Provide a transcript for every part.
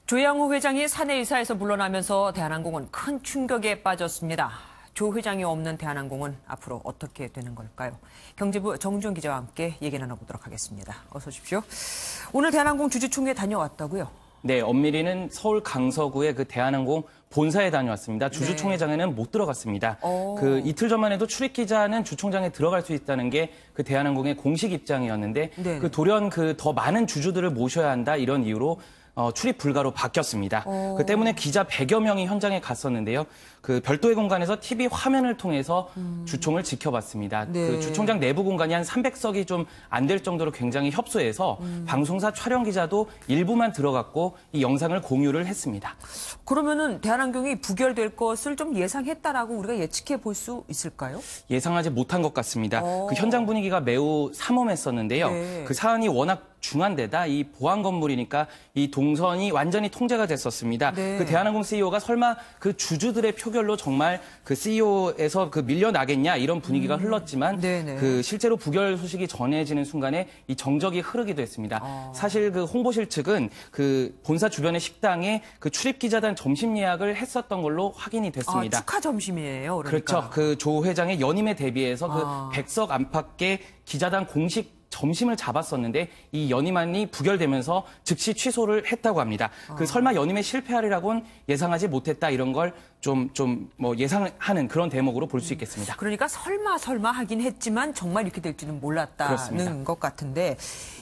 조양호 회장이 사내이사에서 물러나면서 대한항공은 큰 충격에 빠졌습니다. 조 회장이 없는 대한항공은 앞으로 어떻게 되는 걸까요? 경제부 정주영 기자와 함께 얘기 나눠보도록 하겠습니다. 어서 오십시오. 오늘 대한항공 주주총회 다녀왔다고요? 네, 엄밀히는 서울 강서구의 그 대한항공 본사에 다녀왔습니다. 주주총회장에는 못 들어갔습니다. 그 이틀 전만 해도 출입기자는 주총장에 들어갈 수 있다는 게 그 대한항공의 공식 입장이었는데 그 돌연 그 더 많은 주주들을 모셔야 한다 이런 이유로 출입 불가로 바뀌었습니다. 그 때문에 기자 100여 명이 현장에 갔었는데요. 그 별도의 공간에서 TV 화면을 통해서 주총을 지켜봤습니다. 그 주총장 내부 공간이 한 300석이 좀 안 될 정도로 굉장히 협소해서 방송사 촬영 기자도 일부만 들어갔고 이 영상을 공유를 했습니다. 그러면은 대한항공이 부결될 것을 좀 예상했다라고 우리가 예측해 볼 수 있을까요? 예상하지 못한 것 같습니다. 그 현장 분위기가 매우 삼엄했었는데요. 그 사안이 워낙 중한 데다 이 보안 건물이니까 이 동선이 완전히 통제가 됐었습니다. 그 대한항공 CEO가 설마 그 주주들의 표결로 정말 그 CEO에서 그 밀려나겠냐 이런 분위기가 흘렀지만 그 실제로 부결 소식이 전해지는 순간에 이 정적이 흐르기도 했습니다. 사실 그 홍보실 측은 그 본사 주변의 식당에 그 출입 기자단 점심 예약을 했었던 걸로 확인이 됐습니다. 축하 점심이에요, 그러니까. 그렇죠. 그 조 회장의 연임에 대비해서 그 100석 안팎의 기자단 공식 점심을 잡았었는데 이 연임안이 부결되면서 즉시 취소를 했다고 합니다. 그 설마 연임에 실패하리라고는 예상하지 못했다 이런 걸 뭐 예상하는 그런 대목으로 볼 수 있겠습니다. 그러니까 설마 하긴 했지만 정말 이렇게 될지는 몰랐다는 그렇습니다. 것 같은데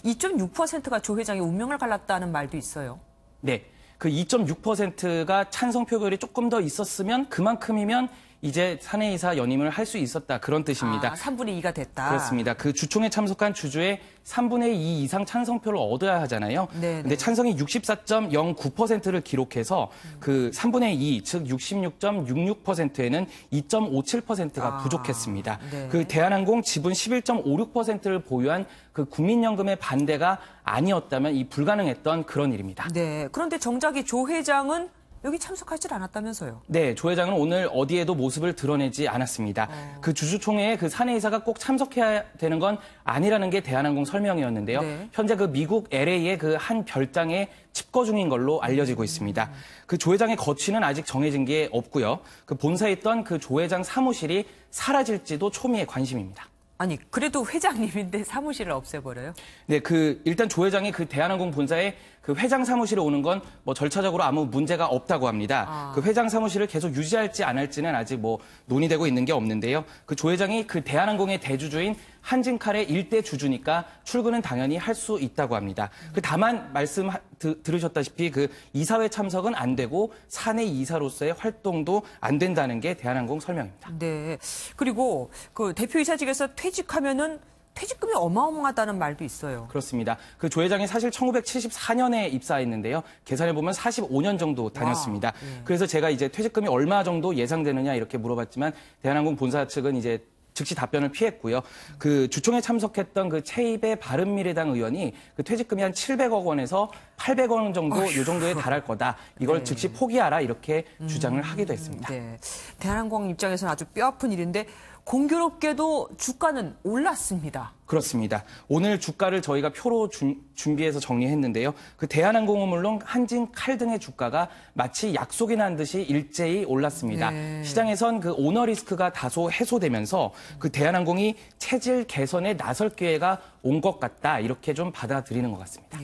2.6%가 조 회장의 운명을 갈랐다는 말도 있어요. 네. 그 2.6%가 찬성 표결이 조금 더 있었으면 그만큼이면 이제 사내이사 연임을 할 수 있었다 그런 뜻입니다. 3분의 2가 됐다. 그렇습니다. 그 주총에 참석한 주주의 3분의 2 이상 찬성표를 얻어야 하잖아요. 근데 찬성이 64.09%를 기록해서 그 3분의 2, 즉 66.66%에는 2.57%가 부족했습니다. 그 대한항공 지분 11.56%를 보유한 그 국민연금의 반대가 아니었다면 이 불가능했던 그런 일입니다. 네. 그런데 정작 조 회장은 여기 참석하질 않았다면서요? 네, 조 회장은 오늘 어디에도 모습을 드러내지 않았습니다. 그 주주총회에 그 사내이사가 꼭 참석해야 되는 건 아니라는 게 대한항공 설명이었는데요. 현재 그 미국 LA의 그 한 별장에 칩거 중인 걸로 알려지고 있습니다. 그 조 회장의 거취는 아직 정해진 게 없고요. 그 본사에 있던 그 조 회장 사무실이 사라질지도 초미의 관심입니다. 아니, 그래도 회장님인데 사무실을 없애버려요? 네, 일단 조 회장이 그 대한항공 본사에 그 회장 사무실에 오는 건 뭐 절차적으로 아무 문제가 없다고 합니다. 그 회장 사무실을 계속 유지할지 안 할지는 아직 뭐 논의되고 있는 게 없는데요. 그 조 회장이 그 대한항공의 대주주인 한진칼의 일대 주주니까 출근은 당연히 할 수 있다고 합니다. 다만 들으셨다시피 그 이사회 참석은 안 되고 사내 이사로서의 활동도 안 된다는 게 대한항공 설명입니다. 네. 그리고 그 대표이사직에서 퇴직하면은 퇴직금이 어마어마하다는 말도 있어요. 그렇습니다. 그 조 회장이 사실 1974년에 입사했는데요. 계산해보면 45년 정도 다녔습니다. 그래서 제가 이제 퇴직금이 얼마 정도 예상되느냐 이렇게 물어봤지만 대한항공 본사 측은 이제 즉시 답변을 피했고요. 그 주총에 참석했던 그 최입의 바른미래당 의원이 그 퇴직금이 한 700억 원에서 800억 원 정도 이 정도에 달할 거다. 이걸 즉시 포기하라 이렇게 주장을 하기도 했습니다. 네. 대한항공 입장에서는 아주 뼈아픈 일인데 공교롭게도 주가는 올랐습니다. 그렇습니다. 오늘 주가를 저희가 표로 준비해서 정리했는데요. 그 대한항공은 물론 한진칼 등의 주가가 마치 약속이 난 듯이 일제히 올랐습니다. 시장에선 그 오너 리스크가 다소 해소되면서 그 대한항공이 체질 개선에 나설 기회가 온 것 같다. 이렇게 좀 받아들이는 것 같습니다.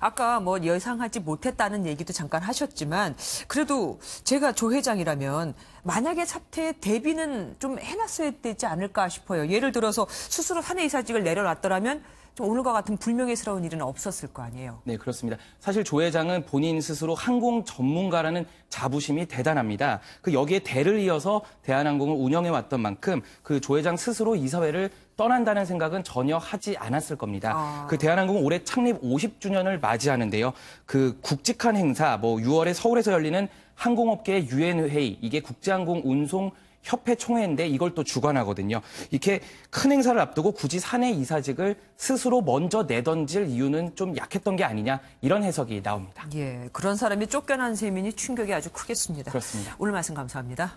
아까 뭐 예상하지 못했다는 얘기도 잠깐 하셨지만 그래도 제가 조 회장이라면 만약에 사태에 대비는 좀 해놨어야 되지 않을까 싶어요. 예를 들어서 스스로 사내이사직을 내려놨더라면 좀 오늘과 같은 불명예스러운 일은 없었을 거 아니에요. 네, 그렇습니다. 사실 조 회장은 본인 스스로 항공 전문가라는 자부심이 대단합니다. 여기에 대를 이어서 대한항공을 운영해왔던 만큼 그 조 회장 스스로 이사회를 떠난다는 생각은 전혀 하지 않았을 겁니다. 그 대한항공은 올해 창립 50주년을 맞이하는데요. 그 굵직한 행사, 6월에 서울에서 열리는 항공업계의 유엔회의, 이게 국제항공 운송 협회 총회인데 이걸 또 주관하거든요. 이렇게 큰 행사를 앞두고 굳이 사내 이사직을 스스로 먼저 내던질 이유는 좀 약했던 게 아니냐 이런 해석이 나옵니다. 그런 사람이 쫓겨난 셈이니 충격이 아주 크겠습니다. 그렇습니다. 오늘 말씀 감사합니다.